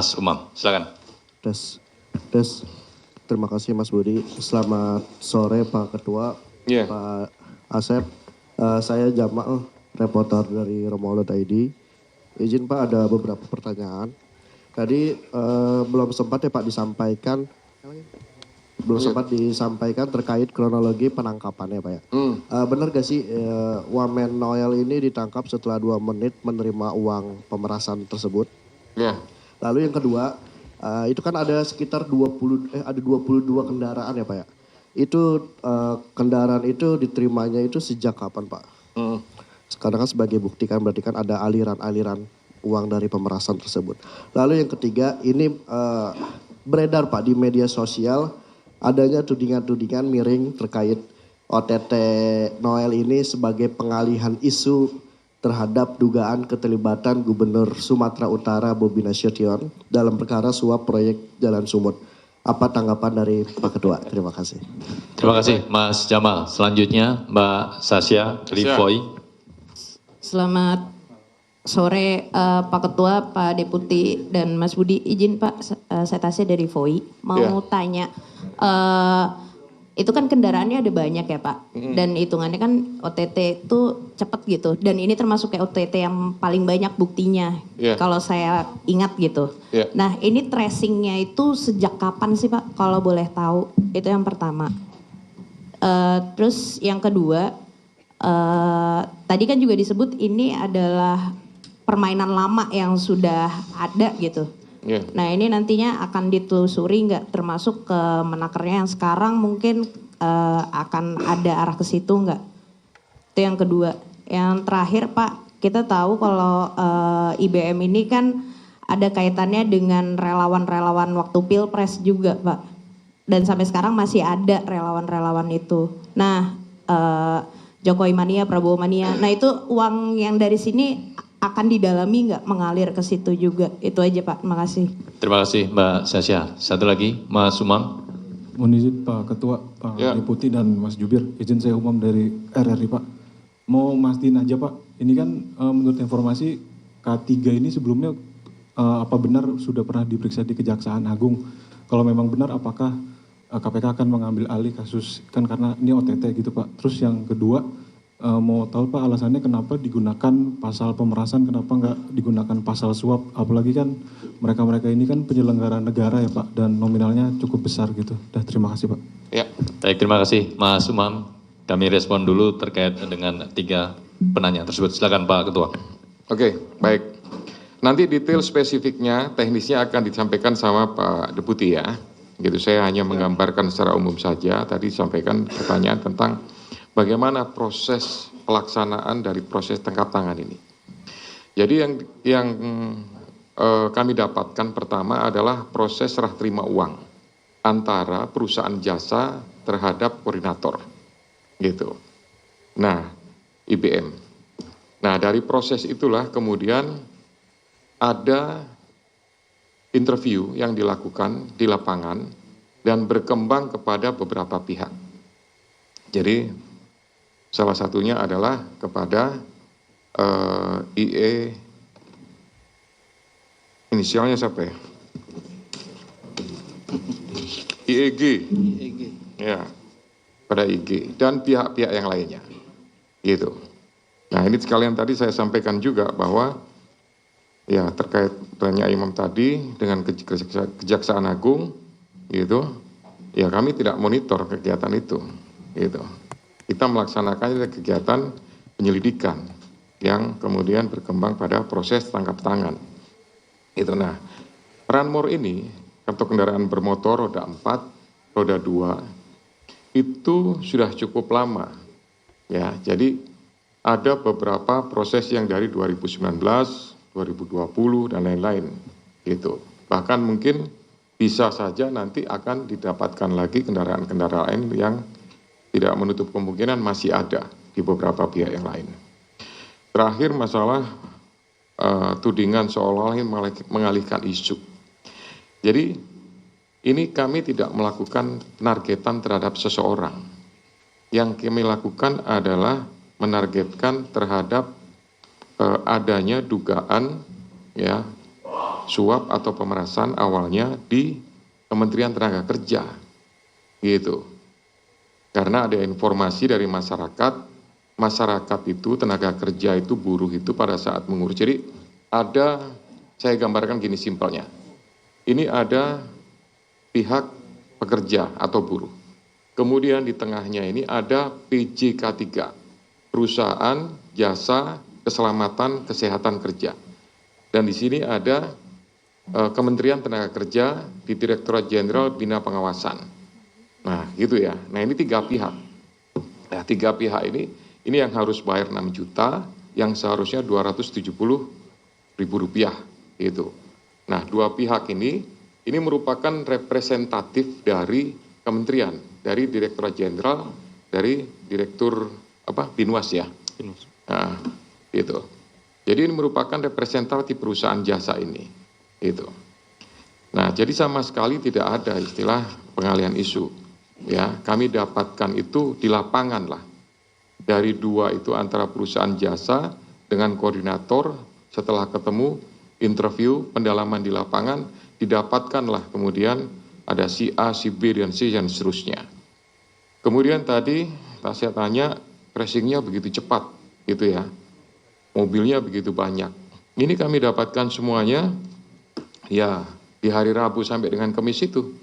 Mas Umam, silakan. Des. Terima kasih Mas Budi. Selamat sore Pak Ketua, Pak Asep. Saya Jamal, reporter dari Romawi.id. Izin Pak, ada beberapa pertanyaan. Tadi belum sempat ya Pak disampaikan. Sempat disampaikan terkait kronologi penangkapannya Pak ya. Benar gak sih Wamen Noel ini ditangkap setelah 2 menit menerima uang pemerasan tersebut? Lalu yang kedua, itu kan ada sekitar 22 kendaraan ya Pak ya. Itu kendaraan itu diterimanya itu sejak kapan Pak? Sekarang kan sebagai bukti kan berarti kan ada aliran-aliran uang dari pemerasan tersebut. Lalu yang ketiga, ini beredar Pak di media sosial adanya tudingan-tudingan miring terkait OTT Noel ini sebagai pengalihan isu terhadap dugaan keterlibatan Gubernur Sumatera Utara Bobi Nasution dalam perkara suap proyek Jalan Sumut. Apa tanggapan dari Pak Ketua? Terima kasih. Terima kasih Mas Jamal. Selanjutnya Mbak Sasya Livoi. Selamat sore Pak Ketua, Pak Deputi, dan Mas Budi. Izin Pak, saya Tasya dari VOI. Mau tanya, itu kan kendaraannya ada banyak ya Pak. Dan hitungannya kan OTT itu cepet gitu. Dan ini termasuk kayak OTT yang paling banyak buktinya. Kalau saya ingat gitu. Nah ini tracingnya itu sejak kapan sih Pak? Kalau boleh tahu. Itu yang pertama. Terus yang kedua, tadi kan juga disebut ini adalah permainan lama yang sudah ada gitu. Nah ini nantinya akan ditelusuri nggak, termasuk ke menakernya yang sekarang mungkin akan ada arah ke situ nggak? Itu yang kedua. Yang terakhir Pak, kita tahu kalau IBM ini kan ada kaitannya dengan relawan-relawan waktu Pilpres juga Pak. Dan sampai sekarang masih ada relawan-relawan itu. Nah Jokowi mania, Prabowo mania. Nah itu uang yang dari sini akan didalami nggak mengalir ke situ juga? Itu aja Pak, terima kasih. Terima kasih Mbak Sasya. Satu lagi Mas Umam. Mohon izin Pak Ketua, Pak Deputi dan Mas Jubir. Izin saya Umam dari RRI Pak. Mau mastiin aja Pak, ini kan menurut informasi K3 ini sebelumnya apa benar sudah pernah diperiksa di Kejaksaan Agung? Kalau memang benar apakah KPK akan mengambil alih kasus, kan karena ini OTT gitu Pak. Terus yang kedua, mau tahu Pak alasannya kenapa digunakan pasal pemerasan, kenapa nggak digunakan pasal suap, apalagi kan mereka-mereka ini kan penyelenggara negara ya Pak, dan nominalnya cukup besar gitu. Terima kasih Pak. Baik, terima kasih Mas Umam. Kami respon dulu terkait dengan 3 penanya tersebut. Silakan Pak Ketua. Oke, baik. Nanti detail spesifiknya, teknisnya akan disampaikan sama Pak Deputi ya. Gitu, saya hanya menggambarkan secara umum saja. Tadi disampaikan pertanyaan tentang bagaimana proses pelaksanaan dari proses tangkap tangan ini. Jadi yang kami dapatkan pertama adalah proses serah terima uang antara perusahaan jasa terhadap koordinator, gitu. Nah, IBM. Nah, dari proses itulah kemudian ada interview yang dilakukan di lapangan dan berkembang kepada beberapa pihak. Jadi salah satunya adalah kepada IE, inisialnya siapa ya? IEG. Ya, pada IG dan pihak-pihak yang lainnya. Gitu. Nah, ini sekalian tadi saya sampaikan juga bahwa ya terkait tanya Imam tadi dengan Kejaksaan Agung gitu. Ya kami tidak monitor kegiatan itu. Gitu. Kita melaksanakan kegiatan penyelidikan yang kemudian berkembang pada proses tangkap tangan. Itu. Nah, Ranmor ini atau kendaraan bermotor roda 4, roda 2 itu sudah cukup lama. Ya, jadi ada beberapa proses yang dari 2019, 2020 dan lain-lain. Gitu. Bahkan mungkin bisa saja nanti akan didapatkan lagi kendaraan-kendaraan yang tidak menutup kemungkinan masih ada di beberapa pihak yang lain. Terakhir masalah tudingan seolah-olah mengalihkan isu. Jadi ini kami tidak melakukan penargetan terhadap seseorang. Yang kami lakukan adalah menargetkan terhadap adanya dugaan ya suap atau pemerasan awalnya di Kementerian Tenaga Kerja, gitu. Karena ada informasi dari masyarakat itu tenaga kerja itu buruh itu pada saat mengurus. Jadi ada, saya gambarkan gini simpelnya. Ini ada pihak pekerja atau buruh. Kemudian di tengahnya ini ada PJK3, Perusahaan Jasa Keselamatan Kesehatan Kerja. Dan di sini ada Kementerian Tenaga Kerja di Direktorat Jenderal Bina Pengawasan. Nah, gitu ya. Nah, ini 3 pihak. Nah, 3 pihak ini yang harus bayar 6 juta, yang seharusnya Rp270.000, gitu. Nah, 2 pihak ini merupakan representatif dari kementerian, dari Direktorat Jenderal, dari Direktur Binwas ya. Nah, gitu. Jadi ini merupakan representatif perusahaan jasa ini, gitu. Nah, jadi sama sekali tidak ada istilah pengalihan isu, ya. Kami dapatkan itu di lapangan lah. Dari 2 itu antara perusahaan jasa dengan koordinator, setelah ketemu, interview, pendalaman di lapangan, didapatkanlah kemudian ada si A, si B, dan C, dan seterusnya. Kemudian tadi saya tanya, tracingnya begitu cepat, gitu ya. Mobilnya begitu banyak. Ini kami dapatkan semuanya, ya di hari Rabu sampai dengan Kamis itu.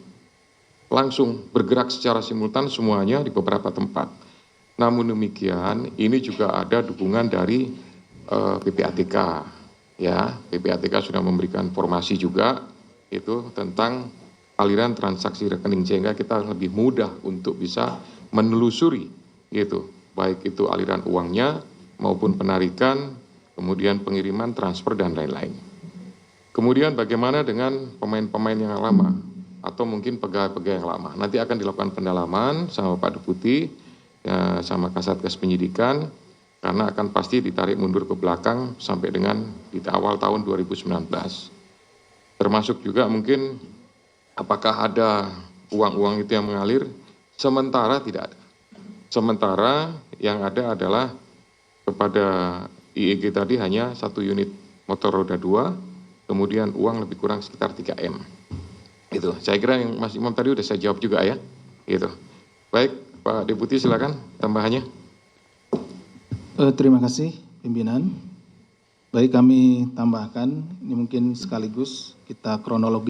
Langsung bergerak secara simultan semuanya di beberapa tempat. Namun demikian, ini juga ada dukungan dari PPATK. Ya, PPATK sudah memberikan informasi juga itu tentang aliran transaksi rekening, sehingga kita lebih mudah untuk bisa menelusuri gitu, baik itu aliran uangnya maupun penarikan, kemudian pengiriman, transfer, dan lain-lain. Kemudian bagaimana dengan pemain-pemain yang lama atau mungkin pegawai-pegawai yang lama? Nanti akan dilakukan pendalaman sama Pak Deputi, ya, sama Kasatgas Penyidikan, karena akan pasti ditarik mundur ke belakang sampai dengan di awal tahun 2019. Termasuk juga mungkin apakah ada uang-uang itu yang mengalir? Sementara tidak ada. Sementara yang ada adalah kepada IEG tadi hanya 1 unit motor roda 2, kemudian uang lebih kurang sekitar 3M. Itu, saya kira yang Mas Imam tadi udah saya jawab juga ya. Gitu. Baik, Pak Deputi silakan tambahannya. Terima kasih pimpinan. Baik, kami tambahkan, ini mungkin sekaligus kita kronologi